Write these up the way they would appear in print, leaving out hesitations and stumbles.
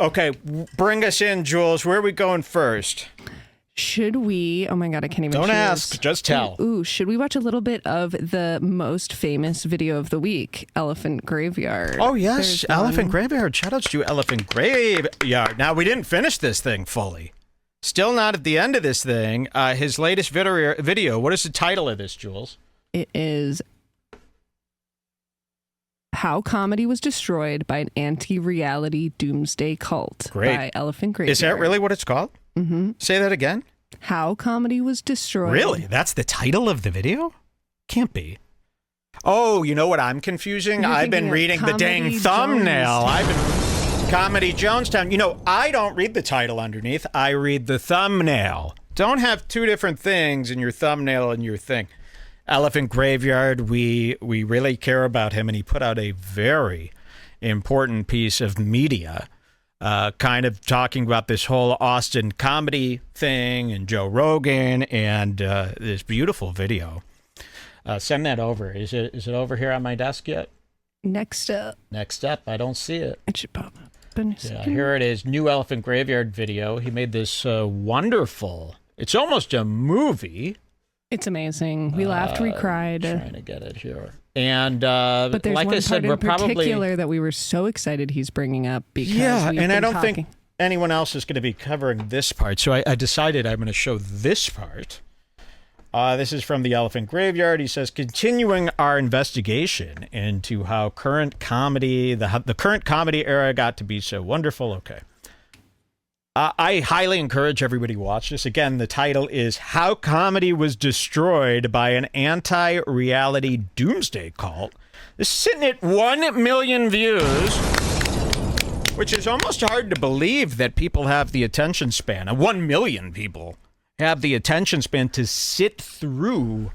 Okay, bring us in, Jules. Where are we going first? Should we? Oh my God, I can't even Don't choose. ask, just tell. Ooh, should we watch a little bit of the most famous video of the week, Elephant Graveyard? Oh, yes, Elephant Graveyard. Shout outs to Elephant Graveyard. Now, we didn't finish this thing fully. Still not at the end of this thing. His latest video. What is the title of this, Jules? It is How Comedy Was Destroyed by an Anti-Reality Doomsday Cult by Elephant Graveyard. Is that really what it's called? Mm-hmm. Say that again. How Comedy Was Destroyed. Really? That's the title of the video? Can't be. Oh, you know what I'm confusing? I've been reading the dang thumbnail. I've been Comedy Jonestown. You know, I don't read the title underneath. I read the thumbnail. Don't have two different things in your thumbnail and your thing. Elephant Graveyard, we really care about him, and he put out a very important piece of media kind of talking about this whole Austin comedy thing and Joe Rogan and this beautiful video. Send that over. Is it over here on my desk yet? Next up. I don't see it. It should pop up. Yeah, here it is. New Elephant Graveyard video. He made this wonderful. It's almost a movie. It's amazing. We laughed, we cried. Trying to get it here. And but there's like one I said, part we're in particular that we were so excited he's bringing up because and I don't think anyone else is going to be covering this part. So I decided I'm going to show this part. This is from the Elephant Graveyard. He says, continuing our investigation into how current comedy, the current comedy era got to be so wonderful. Okay. I highly encourage everybody to watch this. Again, the title is How Comedy Was Destroyed by an Anti-Reality Doomsday Cult. This is sitting at 1 million views, which is almost hard to believe that people have the attention span. 1 million people have the attention span to sit through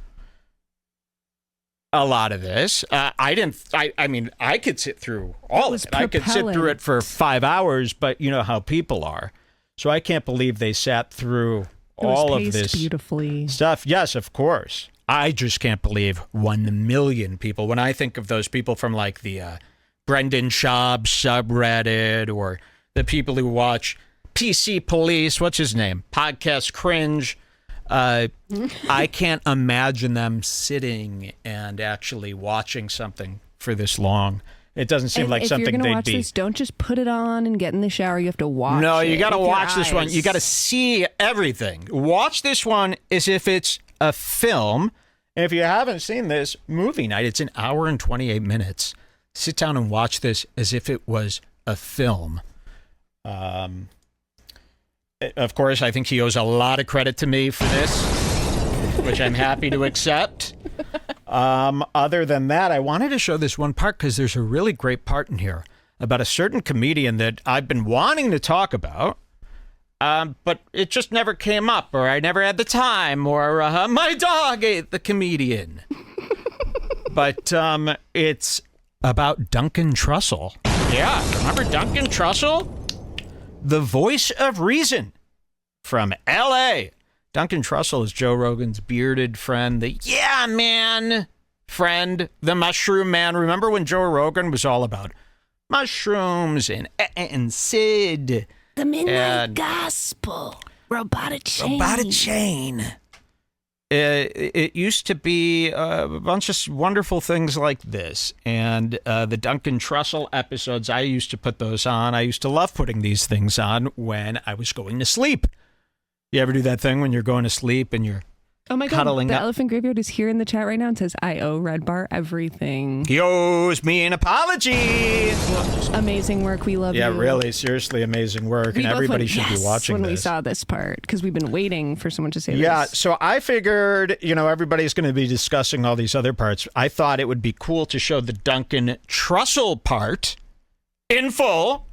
a lot of this. I mean, I could sit through all of it. I could sit through it for 5 hours, but you know how people are. So I can't believe they sat through all of this beautifully stuff. Yes, of course. I just can't believe 1 million people. When I think of those people from like the Brendan Schaub subreddit or the people who watch PC Police, what's his name? Podcast Cringe. I can't imagine them sitting and actually watching something for this long. It doesn't seem like something they'd be. If you're going to watch this, don't just put it on and get in the shower. You have to watch No, it. You got to watch this one. You got to see everything. Watch this one as if it's a film. And if you haven't seen this, movie night. It's an hour and 28 minutes. Sit down and watch this as if it was a film. Of course, I think he owes a lot of credit to me for this, which I'm happy to accept. Other than that, I wanted to show this one part because there's a really great part in here about a certain comedian that I've been wanting to talk about, but it just never came up, or I never had the time, or my dog ate the comedian. But it's about Duncan Trussell. Yeah, remember Duncan Trussell? The voice of reason from L.A., Duncan Trussell is Joe Rogan's bearded friend, the yeah man friend, the mushroom man. Remember when Joe Rogan was all about mushrooms and Sid? The Midnight Gospel. Robotic Chain. It used to be a bunch of wonderful things like this. And the Duncan Trussell episodes, I used to put those on. I used to love putting these things on when I was going to sleep. You ever do that thing when you're going to sleep and you're cuddling the up? Elephant Graveyard is here in the chat right now and says, I owe Redbar everything. He owes me an apology. Amazing work. We love you. Yeah, really, seriously amazing work. And everybody should be watching when this. We saw this part, because we've been waiting for someone to say this. Yeah, so I figured, everybody's going to be discussing all these other parts. I thought it would be cool to show the Duncan Trussell part in full,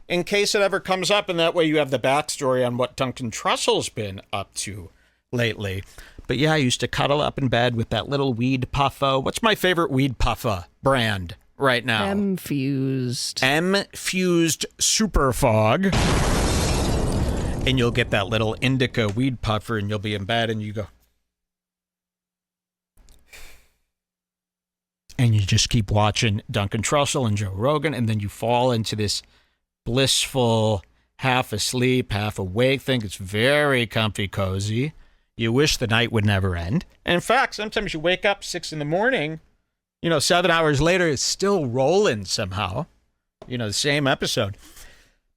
in case it ever comes up, and that way you have the backstory on what Duncan Trussell's been up to lately. But yeah, I used to cuddle up in bed with that little weed puffa. What's my favorite weed puffa brand right now? M-Fused. M-Fused Super Fog. And you'll get that little indica weed puffer, and you'll be in bed, and you go. And you just keep watching Duncan Trussell and Joe Rogan, and then you fall into this blissful, half asleep, half awake. Think it's very comfy, cozy. You wish the night would never end. And in fact, sometimes you wake up 6 a.m, 7 hours later, it's still rolling somehow. The same episode.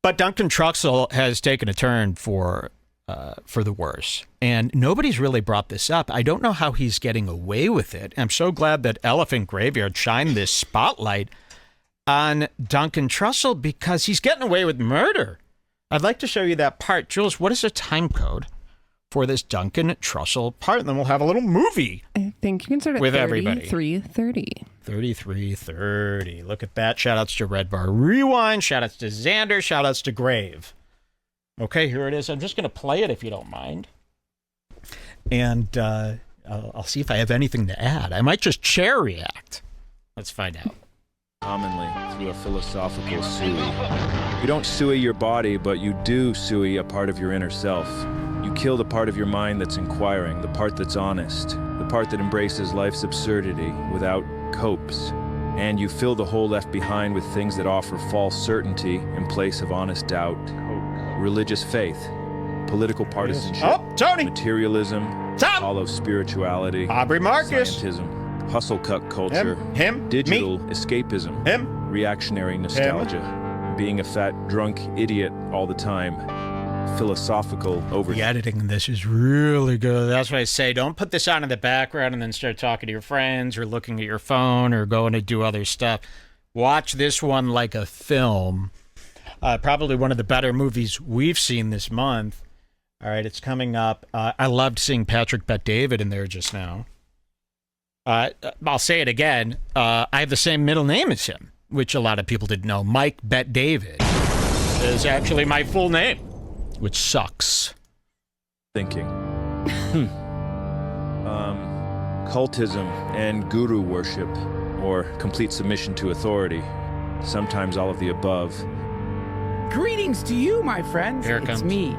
But Duncan Trussell has taken a turn for the worse. And nobody's really brought this up. I don't know how he's getting away with it. I'm so glad that Elephant Graveyard shined this spotlight on Duncan Trussell because he's getting away with murder. I'd like to show you that part. Jules, what is the time code for this Duncan Trussell part? And then we'll have a little movie. I think you can start at with everybody. 33:30. 33:30. Look at that. Shout-outs to Redbar Rewind. Shout-outs to Xander. Shout-outs to Grave. Okay, here it is. I'm just going to play it if you don't mind. And I'll see if I have anything to add. I might just chair react. Let's find out. Commonly through a philosophical suey. You don't suey your body, but you do suey a part of your inner self. You kill the part of your mind that's inquiring, the part that's honest, the part that embraces life's absurdity without copes. And you fill the hole left behind with things that offer false certainty in place of honest doubt. Religious faith, political partisanship, materialism, hollow spirituality, Aubrey Marcus, scientism, hustle cut culture, him, digital me, escapism, him, reactionary nostalgia, being a fat drunk idiot all the time, philosophical over. The editing in this is really good. That's why I say don't put this on in the background and then start talking to your friends or looking at your phone or going to do other stuff. Watch this one like a film. Probably one of the better movies we've seen this month. All right, it's coming up. I loved seeing Patrick Bet-David in there just now. I'll say it again. I have the same middle name as him, which a lot of people didn't know. Mike Bet-David is actually my full name, which sucks. Thinking. Cultism and guru worship, or complete submission to authority. Sometimes all of the above. Greetings to you, my friends. Here it comes. It's me,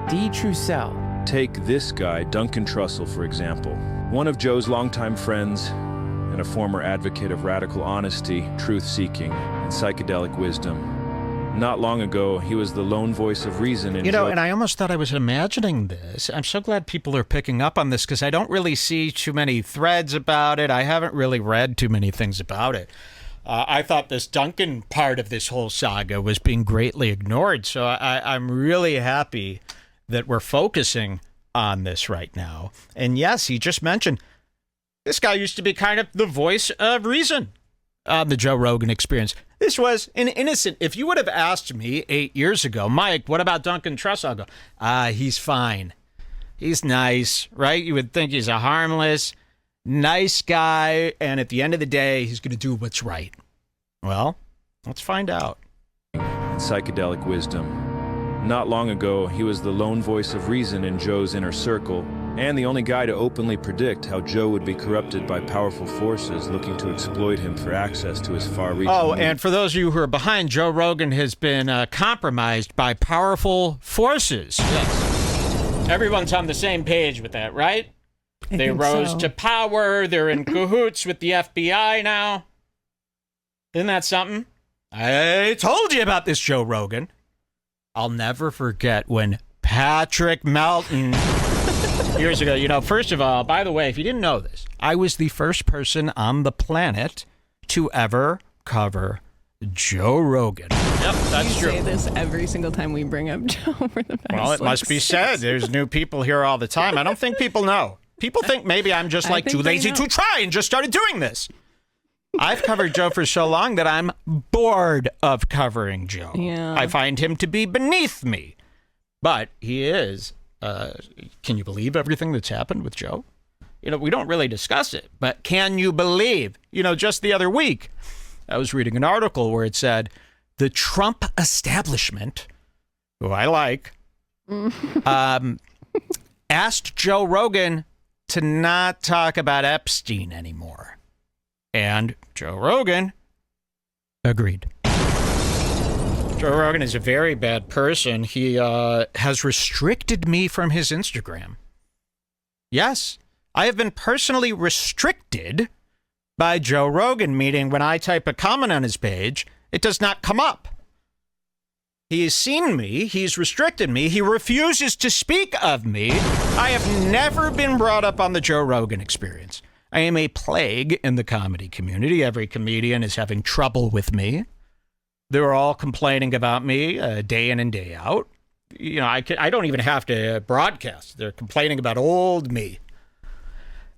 D. Trussell. Take this guy, Duncan Trussell, for example. One of Joe's longtime friends and a former advocate of radical honesty, truth-seeking, and psychedelic wisdom. Not long ago, he was the lone voice of reason in and I almost thought I was imagining this. I'm so glad people are picking up on this because I don't really see too many threads about it. I haven't really read too many things about it. I thought this Duncan part of this whole saga was being greatly ignored. So I'm really happy that we're focusing on this right now. And yes, he just mentioned this guy used to be kind of the voice of reason on the Joe Rogan Experience. This was an innocent. If you would have asked me 8 years ago, Mike, what about Duncan Trussell? I'll go, he's fine. He's nice, right? You would think he's a harmless, nice guy, and at the end of the day, he's going to do what's right. Well, let's find out. And psychedelic wisdom. Not long ago, he was the lone voice of reason in Joe's inner circle, and the only guy to openly predict how Joe would be corrupted by powerful forces looking to exploit him for access to his far-reaching... Oh, and for those of you who are behind, Joe Rogan has been compromised by powerful forces. Yes. Everyone's on the same page with that, right? They rose to power. They're in cahoots with the FBI now. Isn't that something? I told you about this, Joe Rogan. I'll never forget when Patrick Melton, years ago, first of all, by the way, if you didn't know this, I was the first person on the planet to ever cover Joe Rogan. Yep, that's true. You say this every single time we bring up Joe for the past. Well, it must be said. There's new people here all the time. I don't think people know. People think maybe I'm just like too lazy to try and just started doing this. I've covered Joe for so long that I'm bored of covering Joe. Yeah. I find him to be beneath me. But he is. Can you believe everything that's happened with Joe? We don't really discuss it, but can you believe? Just the other week, I was reading an article where it said the Trump establishment, who I like, asked Joe Rogan to not talk about Epstein anymore. And Joe Rogan agreed. Joe Rogan is a very bad person. He has restricted me from his Instagram. Yes, I have been personally restricted by Joe Rogan, meaning when I type a comment on his page, it does not come up. He has seen me. He's restricted me. He refuses to speak of me. I have never been brought up on the Joe Rogan Experience. I am a plague in the comedy community. Every comedian is having trouble with me. They're all complaining about me day in and day out. You know, I don't even have to broadcast. They're complaining about old me.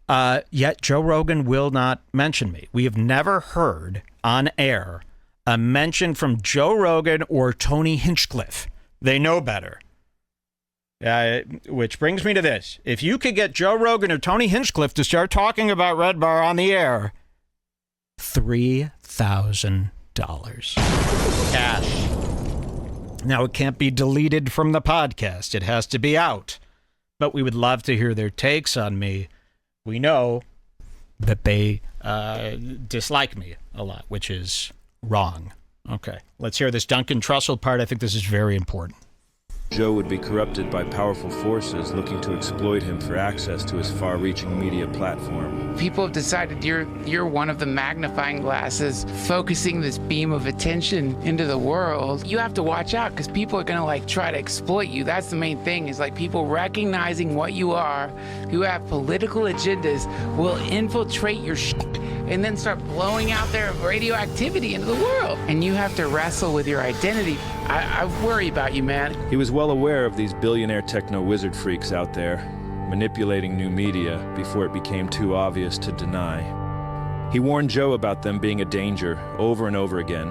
Yet Joe Rogan will not mention me. We have never heard on air a mention from Joe Rogan or Tony Hinchcliffe. They know better. Which brings me to this. If you could get Joe Rogan or Tony Hinchcliffe to start talking about Redbar on the air, $3,000 cash. Now, it can't be deleted from the podcast. It has to be out. But we would love to hear their takes on me. We know that they dislike me a lot, which is wrong. Okay, let's hear this Duncan Trussell part. I think this is very important. Joe would be corrupted by powerful forces looking to exploit him for access to his far-reaching media platform. People have decided you're one of the magnifying glasses focusing this beam of attention into the world. You have to watch out because people are going to try to exploit you. That's the main thing, is people recognizing what you are, who have political agendas, will infiltrate your and then start blowing out their radioactivity into the world. And you have to wrestle with your identity. I worry about you, man. He was well aware of these billionaire techno-wizard freaks out there, manipulating new media before it became too obvious to deny. He warned Joe about them being a danger over and over again.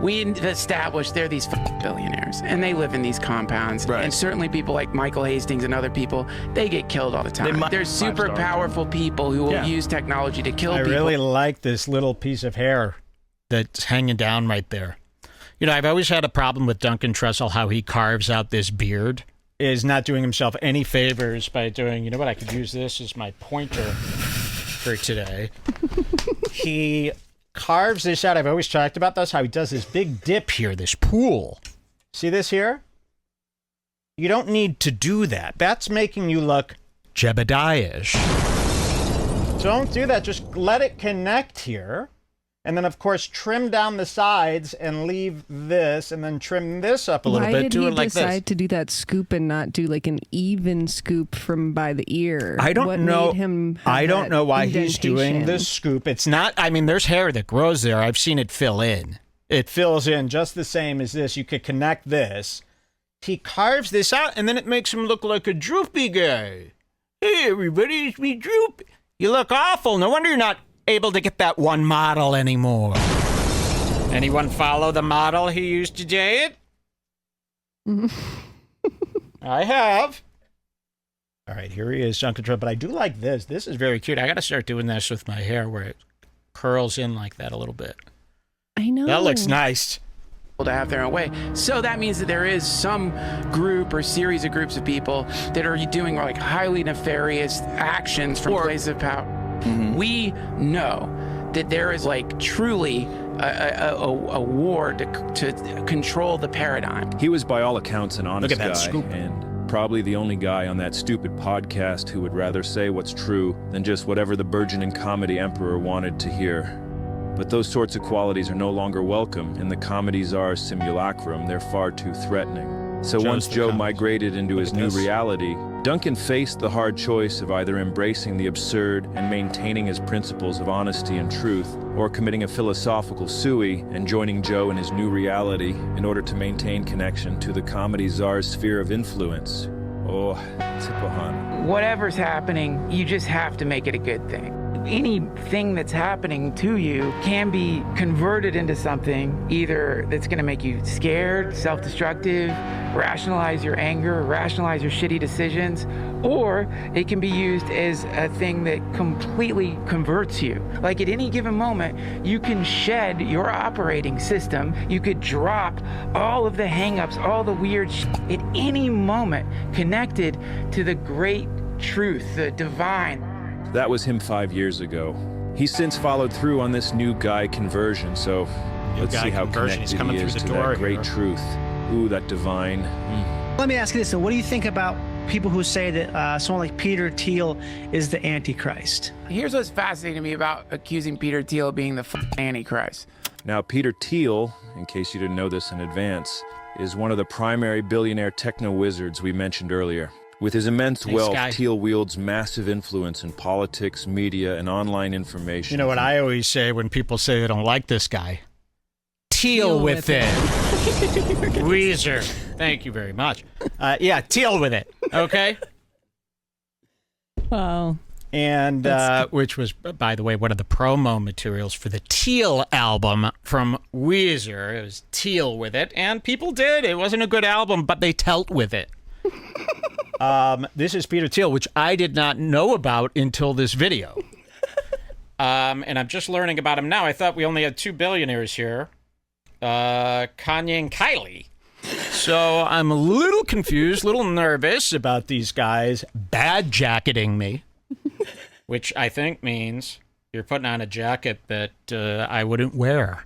We established they're these billionaires, and they live in these compounds. Right. And certainly people like Michael Hastings and other people, they get killed all the time. There's super powerful people who will use technology to kill people. I really like this little piece of hair that's hanging down right there. You know, I've always had a problem with Duncan Trussell, how he carves out this beard. Is not doing himself any favors by doing, you know what, I could use this as my pointer for today. He carves this out. I've always talked about this, how he does this big dip here, this pool. See this here? You don't need to do that. That's making you look Jebediah-ish. Don't do that. Just let it connect here. And then, of course, trim down the sides and leave this, and then trim this up a little bit. Do it like this. Why did he decide to do that scoop and not do an even scoop from by the ear? I don't know. Made him I don't know why indentation? he's doing this scoop. It's not. I mean, there's hair that grows there. I've seen it fill in. It fills in just the same as this. You could connect this. He carves this out, and then it makes him look like a droopy guy. Hey, everybody, it's me, Droop. You look awful. No wonder you're not able to get that one model anymore. Anyone follow the model he used to date? I have. All right, here he is, Duncan Trussell. But I do like this. This is very cute. I got to start doing this with my hair where it curls in like that a little bit. I know. That looks nice. To have their own way. So that means that there is some group or series of groups of people that are doing highly nefarious actions from places of power. Mm-hmm. We know that there is truly a war to control the paradigm. He was by all accounts an honest Look at that guy, scoop. and probably the only guy on that stupid podcast who would rather say what's true than just whatever the burgeoning comedy emperor wanted to hear. But those sorts of qualities are no longer welcome in the comedy czar's simulacrum. They're far too threatening. So once Joe migrated into his new reality, Duncan faced the hard choice of either embracing the absurd and maintaining his principles of honesty and truth, or committing a philosophical SUI and joining Joe in his new reality in order to maintain connection to the comedy czar's sphere of influence. Oh, Tipahan. Whatever's happening, you just have to make it a good thing. Anything that's happening to you can be converted into something either that's going to make you scared, self-destructive, rationalize your anger, rationalize your shitty decisions, or it can be used as a thing that completely converts you. Like at any given moment, you can shed your operating system. You could drop all of the hangups, all the weird shit at any moment connected to the great truth, the divine. That was him 5 years ago. He's since followed through on this new guy conversion, so let's see how connected he is to that great truth. Ooh, that divine. Let me ask you this, though. What do you think about people who say that someone like Peter Thiel is the Antichrist? Here's what's fascinating to me about accusing Peter Thiel of being the Antichrist. Now, Peter Thiel, in case you didn't know this in advance, is one of the primary billionaire techno-wizards we mentioned earlier. With his immense wealth, Thiel wields massive influence in politics, media, and online information. You know what I always say when people say they don't like this guy? Teal with it. Weezer. Thank you very much. Yeah, teal with it. Okay? Wow. And which was, by the way, one of the promo materials for the Teal album from Weezer. It was Teal with it, and people did. It wasn't a good album, but they telt with it. This is Peter Thiel, which I did not know about until this video. And I'm just learning about him now. I thought we only had 2 billionaires here, Kanye and Kylie. So I'm a little confused, a little nervous about these guys bad jacketing me. Which I think means you're putting on a jacket that I wouldn't wear.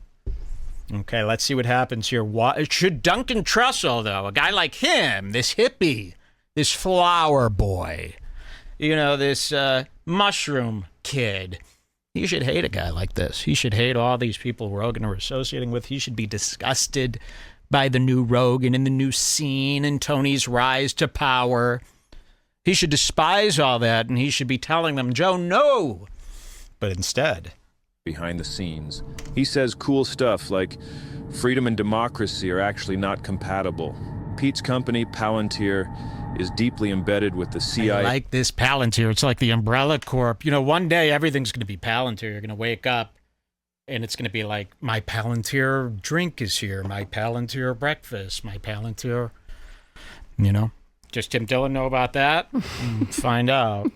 Okay, let's see what happens here. Should Duncan Trussell, though, a guy like him, this hippie, this flower boy, you know, this mushroom kid, he should hate a guy like this. He should hate all these people Rogan are associating with. He should be disgusted by the new Rogan and the new scene and Tony's rise to power. He should despise all that, and he should be telling them, Joe, no. But instead, behind the scenes, he says cool stuff like freedom and democracy are actually not compatible. Pete's company, Palantir, is deeply embedded with the CIA. I like this Palantir. It's like the Umbrella Corp. You know, one day everything's going to be Palantir. You're going to wake up, and it's going to be like, my Palantir drink is here, my Palantir breakfast, my Palantir, you know. Does Tim Dillon know about that? Find out.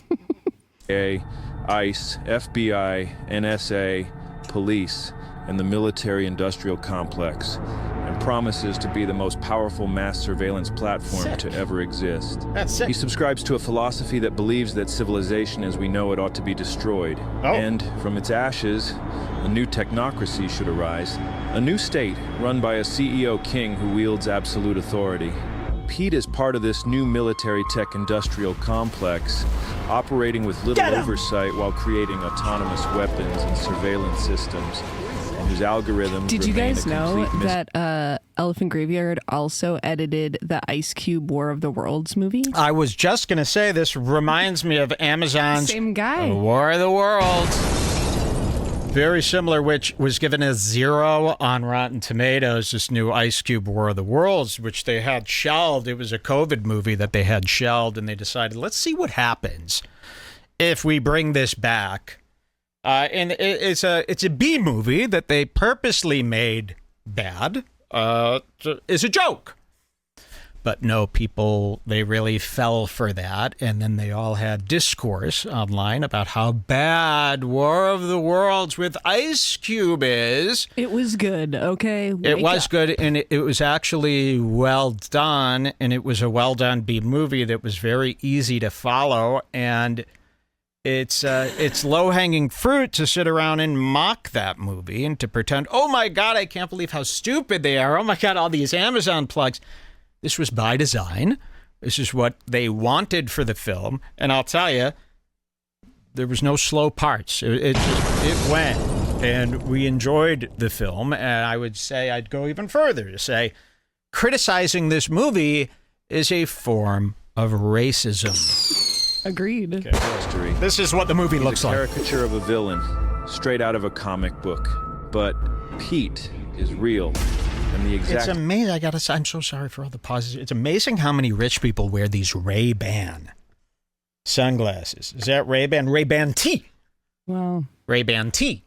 ICE, FBI, NSA, police, and the military-industrial complex, and promises to be the most powerful mass surveillance platform to ever exist. That's it. He subscribes to a philosophy that believes that civilization as we know it ought to be destroyed. And from its ashes, a new technocracy should arise. A new state run by a CEO king who wields absolute authority. Pete is part of this new military tech industrial complex, operating with little oversight while creating autonomous weapons and surveillance systems, and whose algorithms Did you guys know that Elephant Graveyard also edited the Ice Cube War of the Worlds movie? I was just going to say, this reminds me of Amazon's Same guy. War of the Worlds. Very similar, which was given a 0 on Rotten Tomatoes, this new Ice Cube War of the Worlds, which they had shelved. It was a COVID movie that they had shelved, and they decided, let's see what happens if we bring this back. And it's a B movie that they purposely made bad. It's a joke. But no, people, they really fell for that. And then they all had discourse online about how bad War of the Worlds with Ice Cube is. It was good, okay? It was good, and it was actually well done. And it was a well done B movie that was very easy to follow. And it's low-hanging fruit to sit around and mock that movie and to pretend, oh my God, I can't believe how stupid they are. Oh my God, all these Amazon plugs. This was by design. This is what they wanted for the film. And I'll tell you, there was no slow parts. It went. And we enjoyed the film. And I would say, I'd go even further to say, criticizing this movie is a form of racism. Agreed. Okay. History. This is what the movie looks a like. Caricature of a villain, straight out of a comic book. But Pete is real. And the exact... It's amazing. I gotta say, I'm so sorry for all the pauses. It's amazing how many rich people wear these Ray-Ban sunglasses. Is that Ray-Ban? Ray-Ban T. Wow. Ray-Ban T.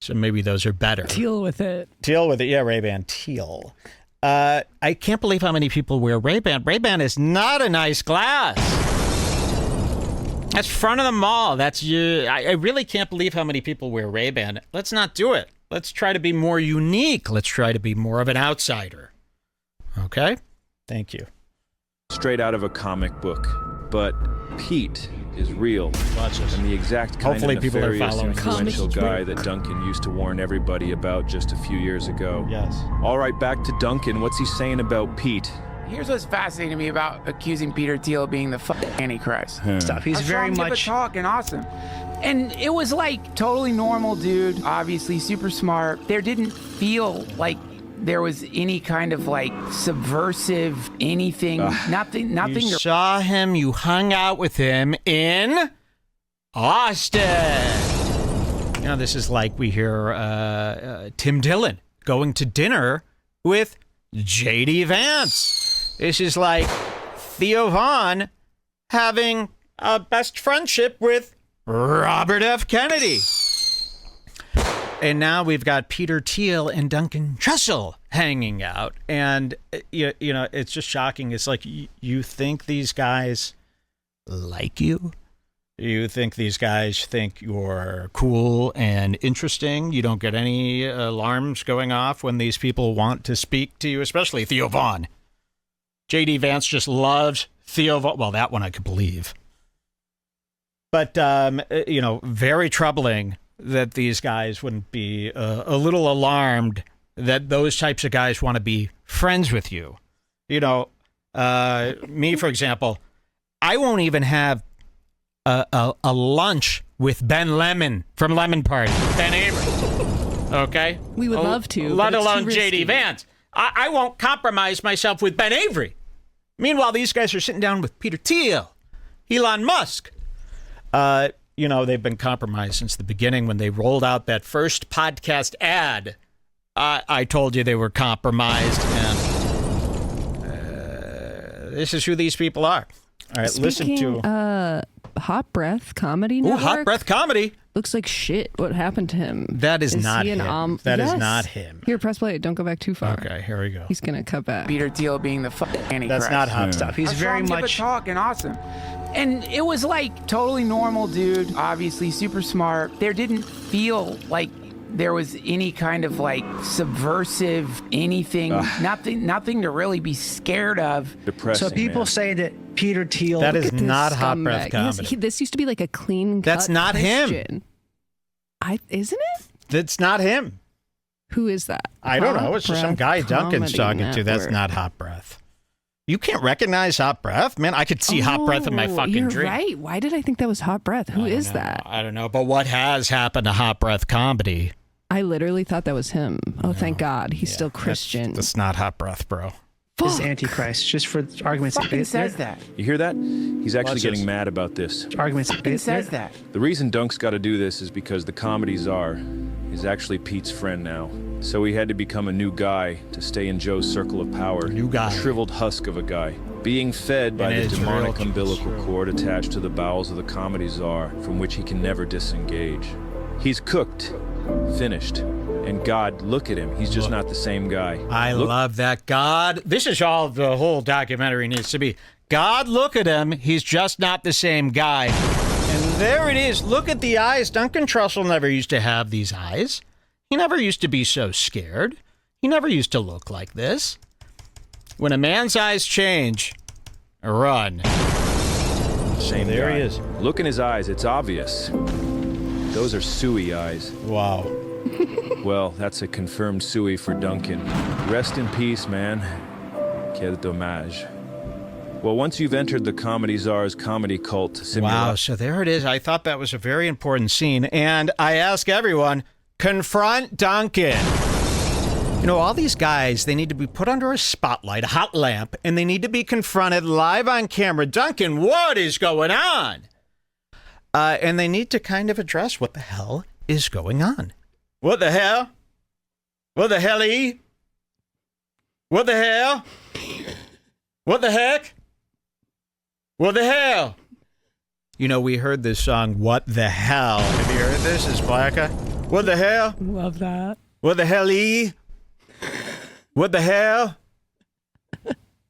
So maybe those are better. Teal with it. Teal with it. Yeah, Ray-Ban Teal. I can't believe how many people wear Ray-Ban. Ray-Ban is not a nice glass. That's front of the mall. That's you. I really can't believe how many people wear Ray-Ban. Let's not do it. Let's try to be more unique. Let's try to be more of an outsider. Okay? Thank you. Straight out of a comic book. But Pete is real. Watch this. And the exact kind Hopefully of people are nefarious, following. influential guy that Duncan used to warn everybody about just a few years ago. Yes. All right, back to Duncan. What's he saying about Pete? Here's what's fascinating to me about accusing Peter Thiel of being the Antichrist. Stuff. He's I saw very him give a much. talk and awesome. And it was like totally normal dude, obviously super smart. There didn't feel like there was any kind of like subversive anything, nothing You to saw him, you hung out with him in Austin. You know, this is like we hear Tim Dillon going to dinner with J.D. Vance. This is like Theo Vaughn having a best friendship with Robert F. Kennedy. And now we've got Peter Thiel and Duncan Trussell hanging out. And, you know, it's just shocking. It's like, you think these guys like you? You think these guys think you're cool and interesting? You don't get any alarms going off when these people want to speak to you, especially Theo Vaughn. J.D. Vance just loves Theo Vaughn. Well, that one I could believe. But, you know, very troubling that these guys wouldn't be a little alarmed that those types of guys want to be friends with you. You know, me, for example, I won't even have a lunch with Ben Lemon from Lemon Party, Ben Avery. Okay? We would love to. Let but it's alone too J.D. risky. Vance. I won't compromise myself with Ben Avery. Meanwhile, these guys are sitting down with Peter Thiel, Elon Musk. You know, they've been compromised since the beginning when they rolled out that first podcast ad. I told you they were compromised, and this is who these people are. All right, listen to Hot Breath Comedy Ooh, Network. Hot Breath Comedy. Looks like shit. What happened to him? That is not he an him. That is Yes. not him. Here, press play. Don't go back too far. Okay, here we go. He's gonna cut back. Peter Thiel being the fucking Antichrist. That's not hot stuff. He's I saw very him give a much. talk and awesome. And it was like totally normal dude, obviously super smart. There didn't feel like there was any kind of like subversive anything, nothing to really be scared of. Depressing, So people man. say that Peter Thiel. That is This not Hot Breath scumbag. Yes, Comedy. this used to be like a clean cut That's not him. Christian. Isn't it? That's not him. Who is that? I don't know. Hot It's just some Breath guy Duncan's Comedy talking to. That's Network. not Hot Breath. You can't recognize Hot Breath? Man, I could see Hot Breath in my Oh, fucking you're dream. right. Why did I think that was Hot Breath? Who is that? I don't know. But what has happened to Hot Breath Comedy? I literally thought that was him. Oh, thank God. He's still Christian. That's not Hot Breath, bro. is Antichrist, just for argument's Fucking sake. says that. You hear that? He's actually Watch getting this. mad about this. Argument's sake. Fucking says that. The reason Dunk's got to do this is because the comedy czar is actually Pete's friend now. So he had to become a new guy to stay in Joe's circle of power. New guy. A shriveled husk of a guy. Being fed by And the it's demonic real umbilical true. cord attached to the bowels of the comedy czar from which he can never disengage. He's cooked, finished. And God, look at him. He's just not the same guy. I Look- love that. God, this is all the whole documentary needs to be. God, look at him. He's just not the same guy. And there it is. Look at the eyes. Duncan Trussell never used to have these eyes. He never used to be so scared. He never used to look like this. When a man's eyes change, run. Same there guy. he is. Look in his eyes. It's obvious. Those are Suey eyes. Wow. Well, that's a confirmed Suey for Duncan. Rest in peace, man. Quel dommage. Well, once you've entered the Comedy Czar's comedy cult simulation, Wow. So there it is. I thought that was a very important scene. And I ask everyone, confront Duncan. You know, all these guys, they need to be put under a spotlight, a hot lamp, and they need to be confronted live on camera. Duncan, what is going on? And they need to kind of address what the hell is going on. What the hell? What the hell-y? What the hell? What the heck? What the hell? You know, we heard this song, What the Hell. Have you heard this? Is Blacka? What the hell? Love that. What the hell-y? What the hell?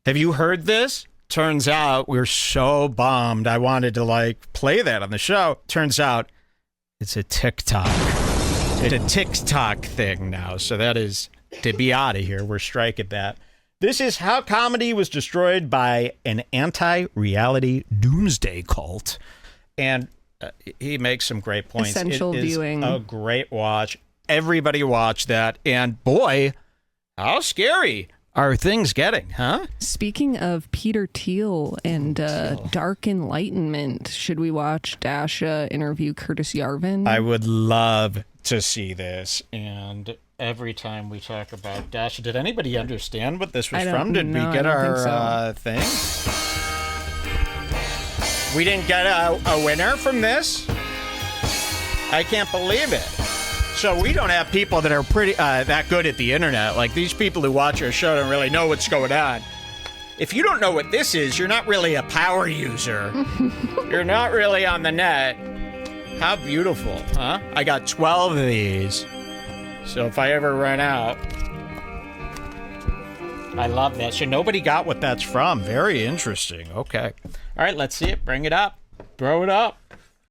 Have you heard this? Turns out we're so bummed. I wanted to like play that on the show. Turns out it's a TikTok. It's a TikTok thing now. So that is to be out of here. We're striking that. This is how comedy was destroyed by an anti-reality doomsday cult. And he makes some great points. Essential it is viewing. a great watch. Everybody watch that. And boy, how scary are things getting, huh? Speaking of Peter Thiel and Dark Enlightenment, should we watch Dasha interview Curtis Yarvin? I would love to see this. And every time we talk about Dash. Did anybody understand what this was I don't from? Did know, we get I don't our think thing? We didn't get a winner from this? I can't believe it. So we don't have people that are pretty that good at the internet. Like, these people who watch our show don't really know what's going on. If you don't know what this is, you're not really a power user. You're not really on the net. How beautiful, huh? I got 12 of these. So if I ever run out... I love that. So nobody got what that's from. Very interesting. Okay. All right, let's see it. Bring it up. Throw it up.